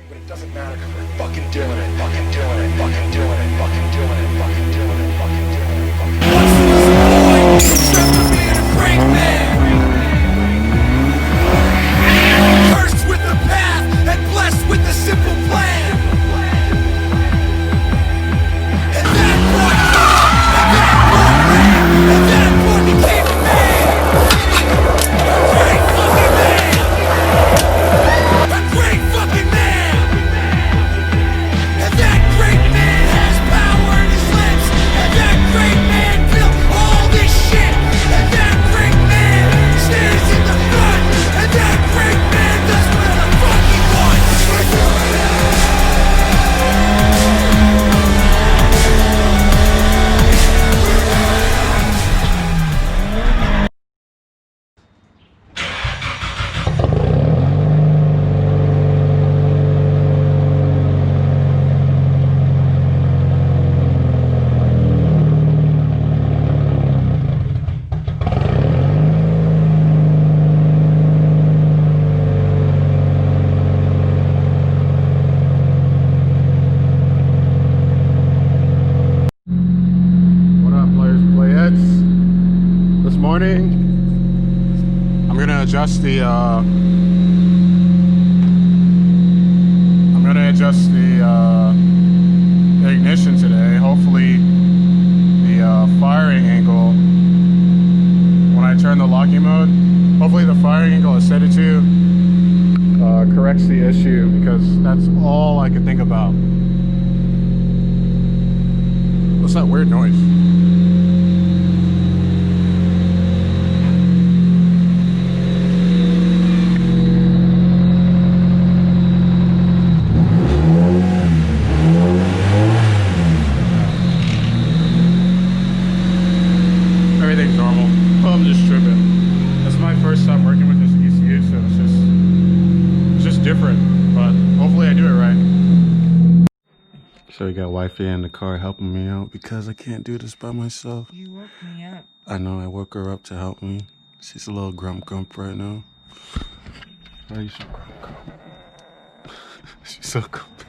But it doesn't matter because we're fucking doing it, fucking doing it, fucking doing it, fucking doing it, fucking doing it, fucking doing it, fucking doing it. What's the point? Except for being a great man. Cursed with the path and blessed with the simple plan. And that boy came, and that boy ran, and that boy became a man. A great fucking man. A great fucking man. And that great man has power in his lips. And that great man built all this shit. And that great man stands in the front. And that great man does whatever the fuck he wants. What up, players and playettes? This morning, I'm gonna adjust the ignition today. Hopefully, the firing angle when I turn the locking mode. Hopefully, the firing angle I set it to corrects the issue, because that's all I can think about. What's that weird noise? Everything's normal. I'm just tripping. This is my first time working with this ECU, so it's just different. But hopefully I do it right. So we got wifey in the car helping me out because I can't do this by myself. You woke me up. I know, I woke her up to help me. She's a little grump right now. Why are you so grump? She's so grumpy.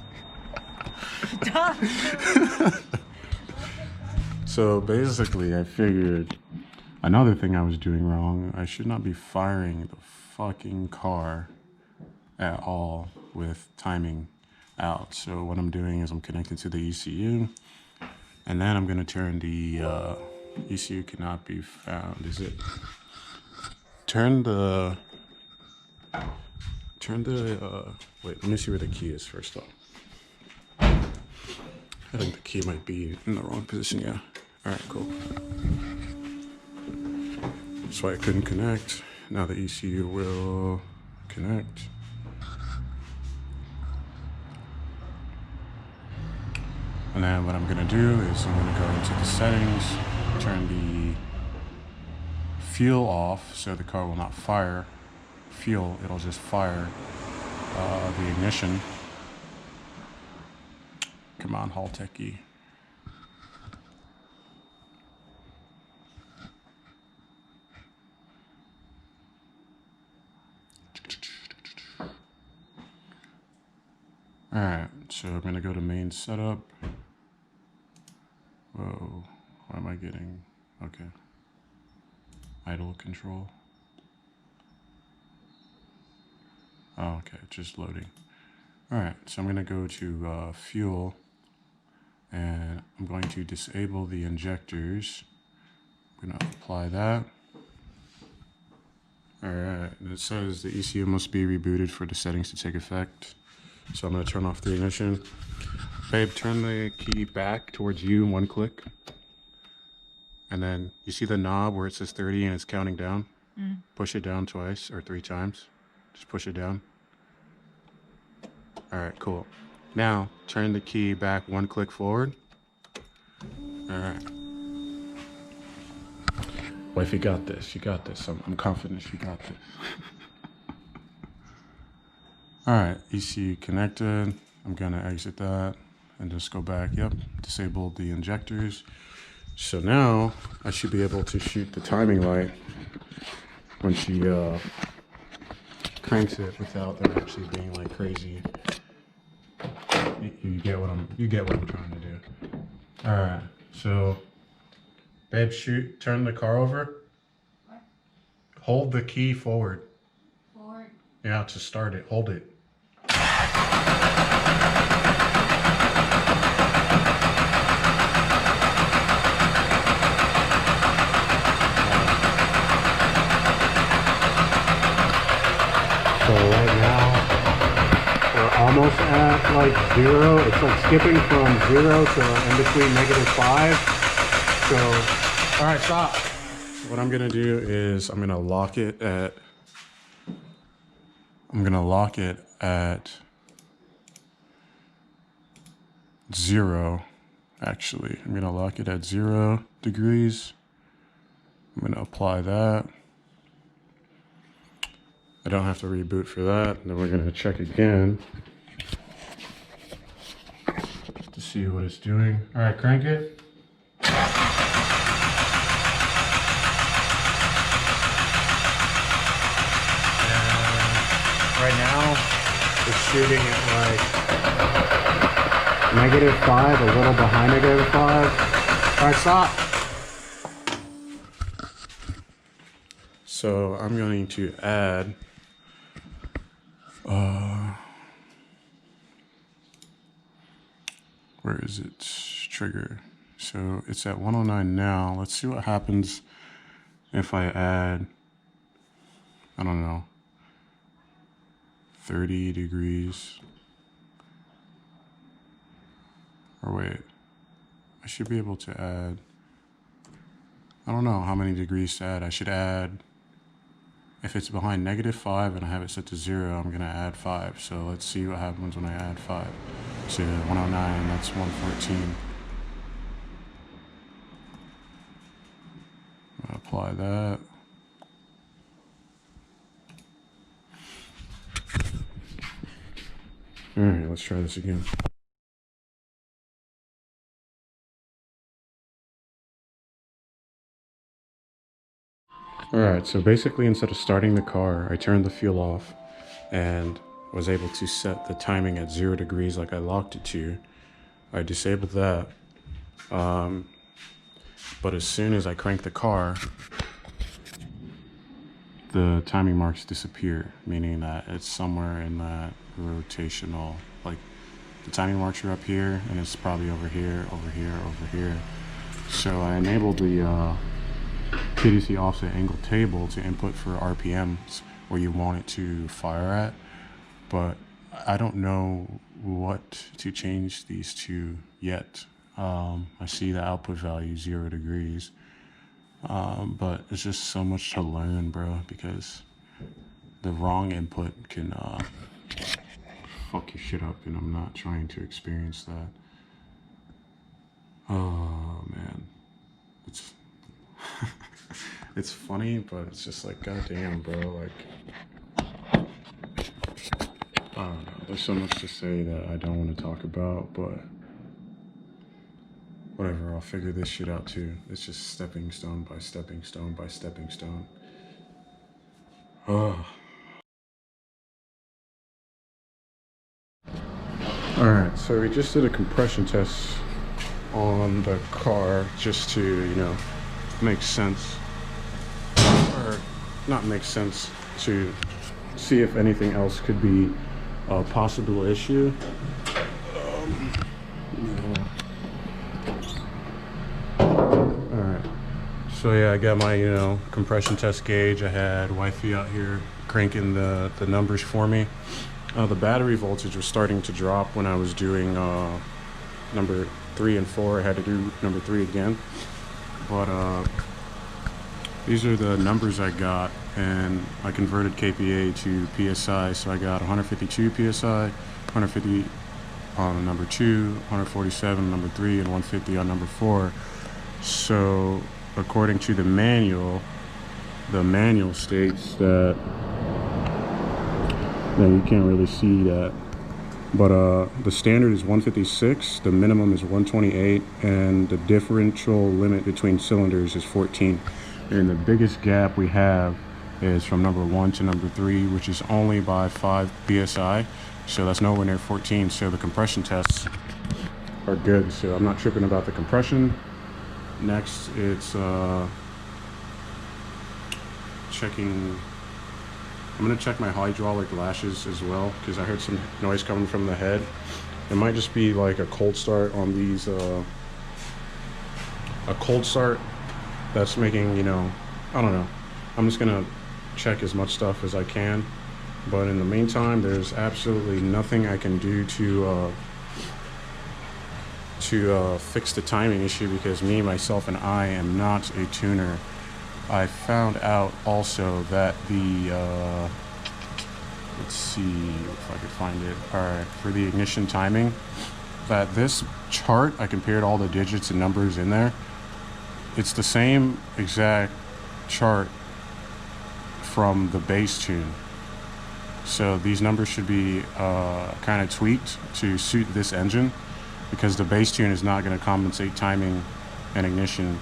So basically, I figured another thing I was doing wrong. I should not be firing the fucking car at all with timing out. So what I'm doing is I'm connecting to the ECU, and then I'm gonna turn the ECU cannot be found. Is it? Turn the wait, let me see where the key is first off. I think the key might be in the wrong position. Yeah. All right, cool. That's why I couldn't connect. Now the ECU will connect. And then what I'm gonna do is I'm gonna go into the settings, turn the fuel off so the car will not fire fuel, it'll just fire the ignition. Come on, Haltech-y. Alright, so I'm gonna go to main setup. Whoa, what am I getting? Okay. Idle control. Oh, okay, just loading. Alright, so I'm gonna go to fuel, and I'm going to disable the injectors. I'm gonna apply that. Alright, and it says the ECU must be rebooted for the settings to take effect. So I'm gonna turn off the ignition. Babe, turn the key back towards you, one click. And then you see the knob where it says 30 and it's counting down? Push it down twice or 3 times. Just push it down. Alright, cool. Now, turn the key back one click forward. Alright. Wife, you got this. You got this. I'm confident you got this. Alright, ECU connected. I'm gonna exit that and just go back. Yep, disabled the injectors. So now I should be able to shoot the timing light when she cranks it without them actually being like crazy. You get what I'm trying to do. All right, so babe, turn the car over. What? Hold the key forward. Forward. Yeah, to start it. Hold it. So right now, we're almost at like 0. It's like skipping from 0 to in between -5. So, all right, stop. What I'm gonna do is I'm gonna lock it at 0. Actually, I'm gonna lock it at 0 degrees. I'm gonna apply that. I don't have to reboot for that. Then we're gonna check again to see what it's doing. All right, crank it. And right now, it's shooting at like -5, a little behind -5. All right, stop. So I'm going to add where is it? Trigger. So it's at 109 now. Let's see what happens if I add, I don't know, 30 degrees. Or wait, I should be able to add, I don't know how many degrees to add. I should add, if it's behind -5 and I have it set to 0, I'm gonna add 5. So let's see what happens when I add 5 to 109. That's 114. I'll apply that. All right, let's try this again. All right, so basically instead of starting the car, I turned the fuel off and was able to set the timing at 0 degrees like I locked it to. I disabled that. But as soon as I crank the car, the timing marks disappear, meaning that it's somewhere in that rotational, like the timing marks are up here and it's probably over here, over here, over here. So I enabled the PDC offset angle table to input for RPMs where you want it to fire at, but I don't know what to change these to yet. I see the output value 0 degrees, but it's just so much to learn, bro, because the wrong input can fuck your shit up, and I'm not trying to experience that. Oh man, it's it's funny, but it's just like, goddamn, bro, like, I don't know, there's so much to say that I don't want to talk about, but whatever, I'll figure this shit out too. It's just stepping stone by stepping stone by stepping stone. Oh. Alright, so we just did a compression test on the car just to, you know, make sense. Or not make sense, to see if anything else could be a possible issue. Alright, so yeah, I got my, you know, compression test gauge. I had wifey out here cranking the numbers for me. The battery voltage was starting to drop when I was doing number 3 and 4. I had to do number 3 again, but these are the numbers I got, and I converted kPa to PSI, so I got 152 PSI, 150 on number 2, 147 on number 3, and 150 on number 4. So according to the manual states that, you can't really see that, but the standard is 156, the minimum is 128, and the differential limit between cylinders is 14. And the biggest gap we have is from number 1 to number 3, which is only by 5 psi. So that's nowhere near 14. So the compression tests are good. So I'm not tripping about the compression. Next, it's checking. I'm gonna check my hydraulic lashes as well because I heard some noise coming from the head. It might just be like a cold start on these. A cold start that's making, you know, I don't know. I'm just gonna check as much stuff as I can. But in the meantime, there's absolutely nothing I can do to fix the timing issue because me, myself, and I am not a tuner. I found out also that the, let's see if I could find it. All right, for the ignition timing, that this chart, I compared all the digits and numbers in there. It's the same exact chart from the base tune. So these numbers should be kind of tweaked to suit this engine because the base tune is not going to compensate timing and ignition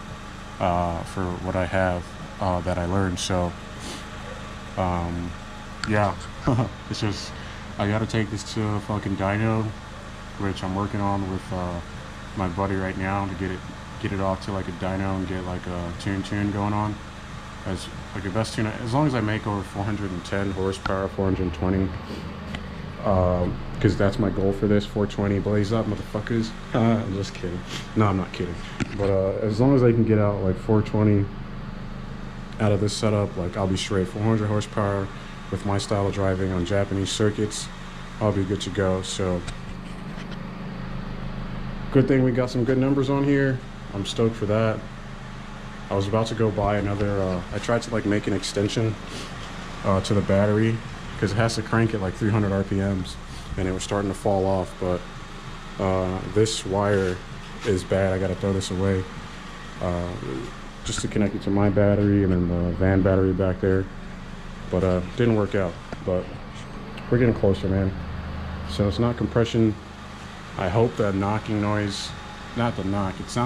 for what I have that I learned. So yeah, it's just, I got to take this to a fucking dyno, which I'm working on with my buddy right now to get it off to like a dyno and get like a tune going on. As like a best tune, as long as I make over 410 horsepower, 420, because that's my goal for this. 420, blaze up, motherfuckers. I'm just kidding. No, I'm not kidding. But as long as I can get out like 420 out of this setup, like I'll be straight. 400 horsepower with my style of driving on Japanese circuits, I'll be good to go. So good thing we got some good numbers on here. I'm stoked for that. I was about to go buy another, I tried to like make an extension to the battery because it has to crank at like 300 RPMs and it was starting to fall off, but this wire is bad. I gotta throw this away just to connect it to my battery and then the van battery back there, but didn't work out, but we're getting closer, man. So it's not compression. I hope that knocking noise, not the knock, it's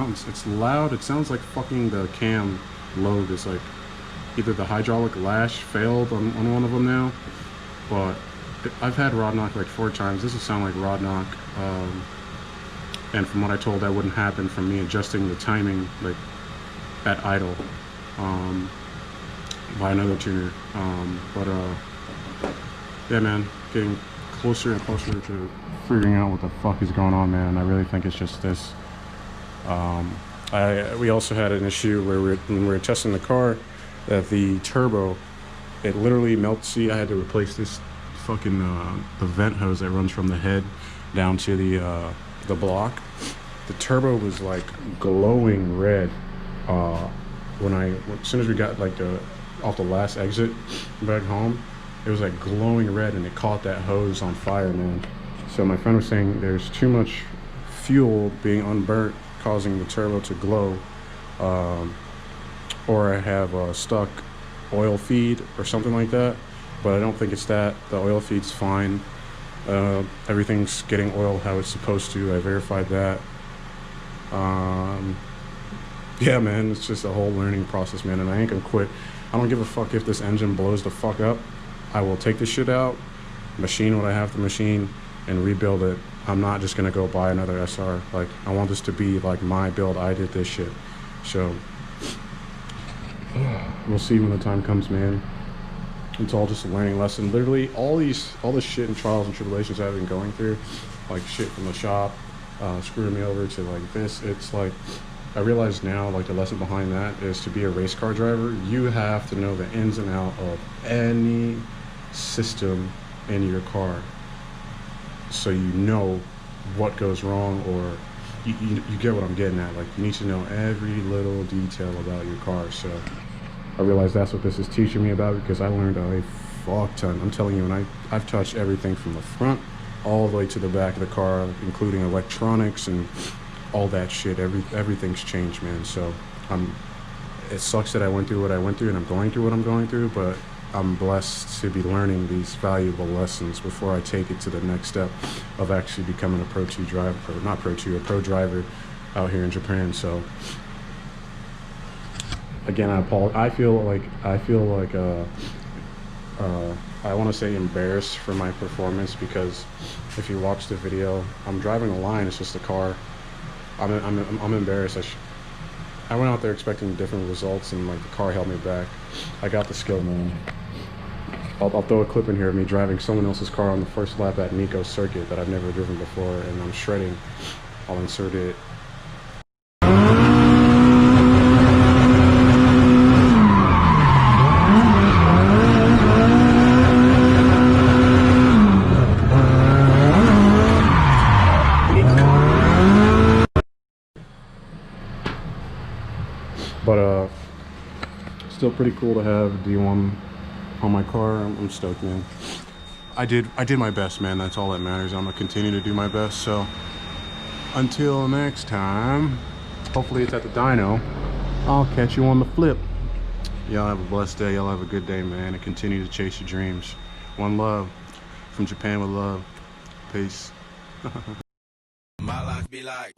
loud. It sounds like fucking the cam load is like either the hydraulic lash failed on one of them now, but I've had rod knock like 4 times. This will sound like rod knock, and from what I told, that wouldn't happen from me adjusting the timing like at idle by another tuner. But yeah, man, getting closer and closer to figuring out what the fuck is going on, man. I really think it's just this. We also had an issue where when we were testing the car, that the turbo, it literally melted. See, I had to replace this fucking the vent hose that runs from the head down to the block. The turbo was like glowing red as soon as we got like off the last exit back home. It was like glowing red and it caught that hose on fire, man. So my friend was saying there's too much fuel being unburnt causing the turbo to glow, or I have a stuck oil feed or something like that, but I don't think it's that. The oil feed's fine. Everything's getting oil how it's supposed to. I verified that. Yeah, man, it's just a whole learning process, man, and I ain't gonna quit. I don't give a fuck if this engine blows the fuck up. I will take this shit out, machine what I have to machine, and rebuild it. I'm not just gonna go buy another SR. Like, I want this to be like my build. I did this shit. So we'll see when the time comes, man. It's all just a learning lesson. Literally all this shit and trials and tribulations I've been going through, like shit from the shop, screwing me over to like this. It's like, I realize now, like the lesson behind that is to be a race car driver, you have to know the ins and out of any system in your car, so you know what goes wrong, or you get what I'm getting at. Like, you need to know every little detail about your car. So I realize that's what this is teaching me about, because I learned a fuck ton. I'm telling you, and I've touched everything from the front all the way to the back of the car, including electronics and all that shit. Everything's changed, man. So it sucks that I went through what I went through, and I'm going through what I'm going through, but I'm blessed to be learning these valuable lessons before I take it to the next step of actually becoming a Pro 2 driver, or not Pro 2, a pro driver out here in Japan. So again, I feel like I want to say embarrassed for my performance, because if you watch the video, I'm driving a line. It's just a car. I'm embarrassed. I went out there expecting different results, and like the car held me back. I got the skill, man. I'll throw a clip in here of me driving someone else's car on the first lap at Nico's circuit that I've never driven before, and I'm shredding. I'll insert it. But still pretty cool to have D1 on my car. I'm stoked, man. I did my best, man. That's all that matters. I'm gonna continue to do my best. So until next time, hopefully it's at the dyno. I'll catch you on the flip. Y'all have a blessed day. Y'all have a good day, man, and continue to chase your dreams. One love from Japan with love. Peace. My life be like